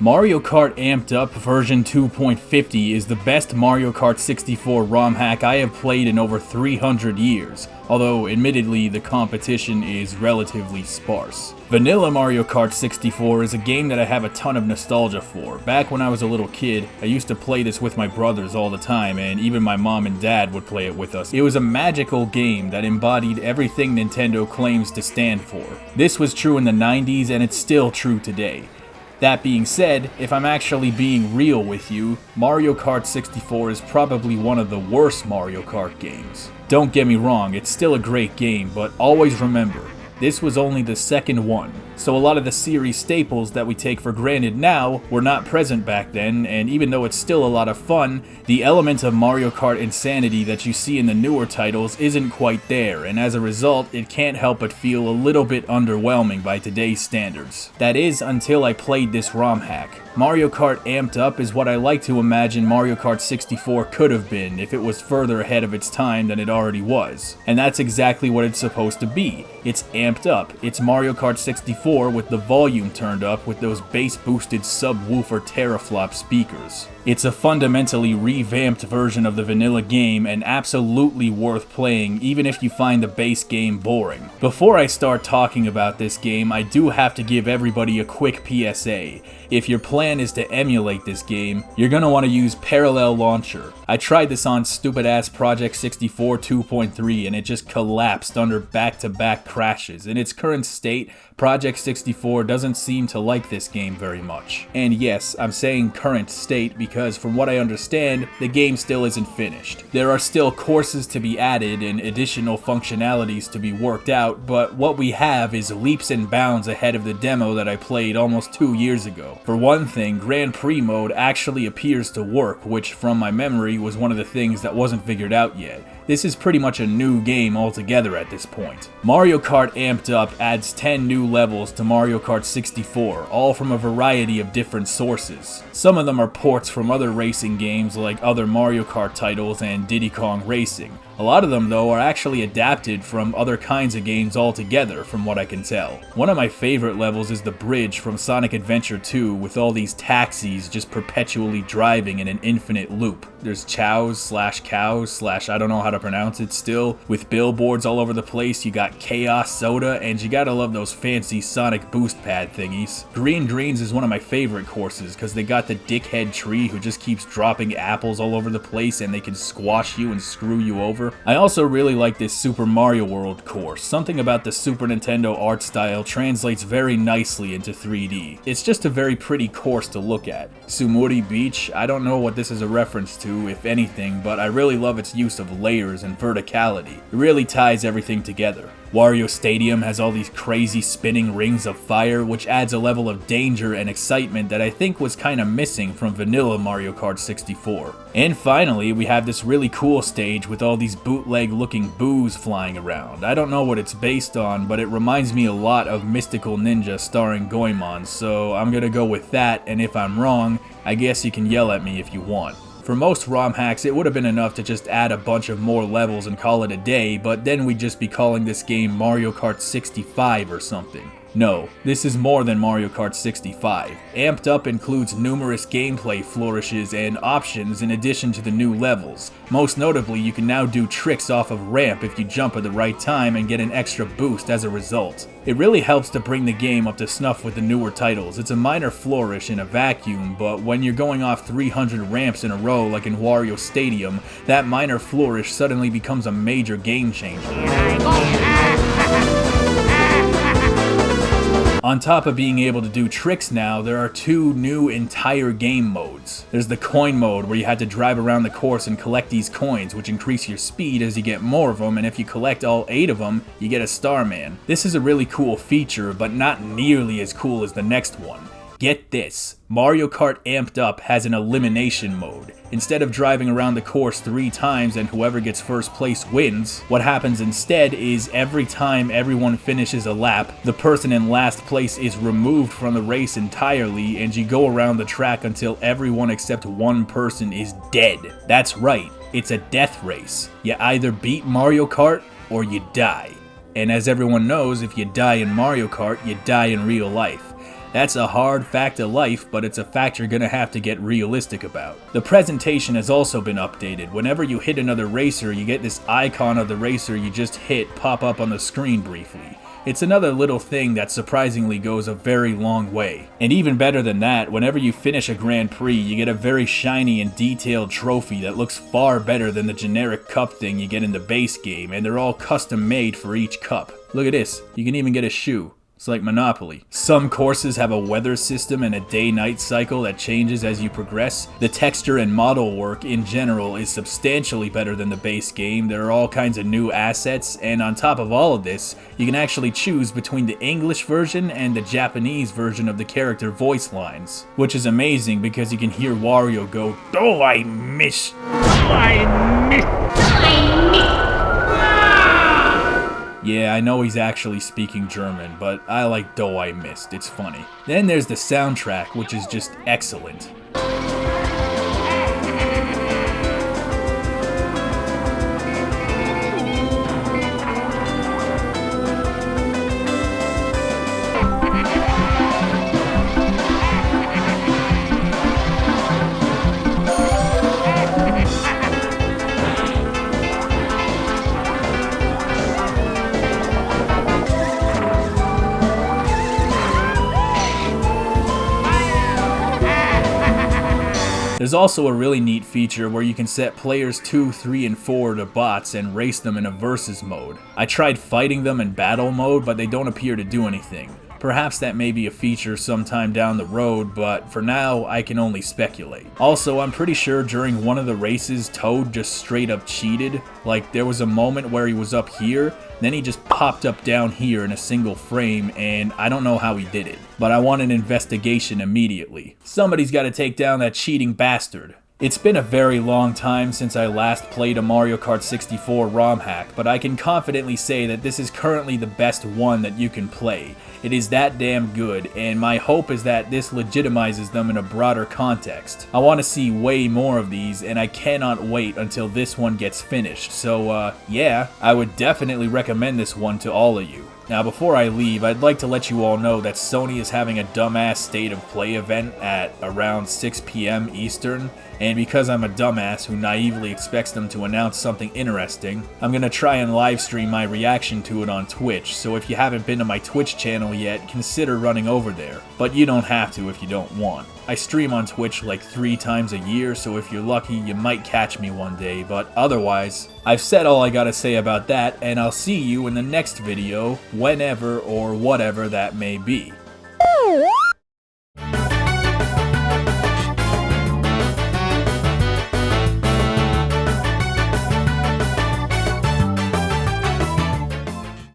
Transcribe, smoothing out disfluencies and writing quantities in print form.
Mario Kart Amped Up version 2.50 is the best Mario Kart 64 ROM hack I have played in over 300 years, although admittedly the competition is relatively sparse. Vanilla Mario Kart 64 is a game that I have a ton of nostalgia for. Back when I was a little kid, I used to play this with my brothers all the time, and even my mom and dad would play it with us. It was a magical game that embodied everything Nintendo claims to stand for. This was true in the 90s, and it's still true today. That being said, if I'm actually being real with you, Mario Kart 64 is probably one of the worst Mario Kart games. Don't get me wrong, it's still a great game, but always remember, this was only the second one. So a lot of the series staples that we take for granted now were not present back then, and even though it's still a lot of fun, the element of Mario Kart insanity that you see in the newer titles isn't quite there, and as a result, it can't help but feel a little bit underwhelming by today's standards. That is, until I played this ROM hack. Mario Kart Amped Up is what I like to imagine Mario Kart 64 could have been if it was further ahead of its time than it already was. And that's exactly what it's supposed to be. It's amped up. It's Mario Kart 64 with the volume turned up with those bass-boosted subwoofer teraflop speakers. It's a fundamentally revamped version of the vanilla game and absolutely worth playing even if you find the base game boring. Before I start talking about this game, I do have to give everybody a quick PSA. If your plan is to emulate this game, you're gonna want to use Parallel Launcher. I tried this on stupid-ass Project 64 2.3 and it just collapsed under back-to-back crashes. In its current state, Project 64 doesn't seem to like this game very much. And yes, I'm saying current state because from what I understand, the game still isn't finished. There are still courses to be added and additional functionalities to be worked out, but what we have is leaps and bounds ahead of the demo that I played almost 2 years ago. For one thing, Grand Prix mode actually appears to work, which from my memory was one of the things that wasn't figured out yet. This is pretty much a new game altogether at this point. Mario Kart Amped Up adds 10 new levels to Mario Kart 64, all from a variety of different sources. Some of them are ports from other racing games like other Mario Kart titles and Diddy Kong Racing. A lot of them, though, are actually adapted from other kinds of games altogether, from what I can tell. One of my favorite levels is the bridge from Sonic Adventure 2 with all these taxis just perpetually driving in an infinite loop. There's chows/cows/ I don't know how to pronounce it still, with billboards all over the place. You got Chaos Soda, and you gotta love those fancy Sonic boost pad thingies. Green Greens is one of my favorite courses because they got the dickhead tree who just keeps dropping apples all over the place and they can squash you and screw you over. I also really like this Super Mario World course. Something about the Super Nintendo art style translates very nicely into 3D. It's just a very pretty course to look at. Sumuri Beach, I don't know what this is a reference to, if anything, but I really love its use of layers and verticality. It really ties everything together. Wario Stadium has all these crazy spinning rings of fire, which adds a level of danger and excitement that I think was kinda missing from vanilla Mario Kart 64. And finally, we have this really cool stage with all these bootleg looking boos flying around. I don't know what it's based on, but it reminds me a lot of Mystical Ninja starring Goemon, so I'm gonna go with that, and if I'm wrong, I guess you can yell at me if you want. For most ROM hacks, it would have been enough to just add a bunch of more levels and call it a day, but then we'd just be calling this game Mario Kart 65 or something. No, this is more than Mario Kart 65. Amped Up includes numerous gameplay flourishes and options in addition to the new levels. Most notably, you can now do tricks off of ramp if you jump at the right time and get an extra boost as a result. It really helps to bring the game up to snuff with the newer titles. It's a minor flourish in a vacuum, but when you're going off 300 ramps in a row like in Wario Stadium, that minor flourish suddenly becomes a major game changer. On top of being able to do tricks now, there are 2 new entire game modes. There's the coin mode where you had to drive around the course and collect these coins, which increase your speed as you get more of them, and if you collect all 8 of them, you get a Starman. This is a really cool feature, but not nearly as cool as the next one. Get this, Mario Kart Amped Up has an elimination mode. Instead of driving around the course 3 times and whoever gets first place wins, what happens instead is every time everyone finishes a lap, the person in last place is removed from the race entirely and you go around the track until everyone except one person is dead. That's right, it's a death race. You either beat Mario Kart or you die. And as everyone knows, if you die in Mario Kart, you die in real life. That's a hard fact of life, but it's a fact you're gonna have to get realistic about. The presentation has also been updated. Whenever you hit another racer, you get this icon of the racer you just hit pop up on the screen briefly. It's another little thing that surprisingly goes a very long way. And even better than that, whenever you finish a Grand Prix, you get a very shiny and detailed trophy that looks far better than the generic cup thing you get in the base game, and they're all custom made for each cup. Look at this, you can even get a shoe. It's like Monopoly. Some courses have a weather system and a day-night cycle that changes as you progress. The texture and model work in general is substantially better than the base game. There are all kinds of new assets, and on top of all of this, you can actually choose between the English version and the Japanese version of the character voice lines, which is amazing because you can hear Wario go, "Oh, I miss! Oh, I miss! Oh, I miss!" Yeah, I know he's actually speaking German, but I like "Dough I Missed," it's funny. Then there's the soundtrack, which is just excellent. There's also a really neat feature where you can set players 2, 3, and 4 to bots and race them in a versus mode. I tried fighting them in battle mode, but they don't appear to do anything. Perhaps that may be a feature sometime down the road, but for now, I can only speculate. Also, I'm pretty sure during one of the races, Toad just straight up cheated. Like, there was a moment where he was up here, then he just popped up down here in a single frame, and I don't know how he did it. But I want an investigation immediately. Somebody's gotta take down that cheating bastard. It's been a very long time since I last played a Mario Kart 64 ROM hack, but I can confidently say that this is currently the best one that you can play. It is that damn good, and my hope is that this legitimizes them in a broader context. I want to see way more of these, and I cannot wait until this one gets finished, so yeah, I would definitely recommend this one to all of you. Now before I leave, I'd like to let you all know that Sony is having a dumbass State of Play event at around 6 p.m. Eastern, and because I'm a dumbass who naively expects them to announce something interesting, I'm gonna try and live stream my reaction to it on Twitch, so if you haven't been to my Twitch channel yet, consider running over there. But you don't have to if you don't want. I stream on Twitch like 3 times a year, so if you're lucky, you might catch me one day, but otherwise, I've said all I gotta say about that, and I'll see you in the next video, whenever or whatever that may be.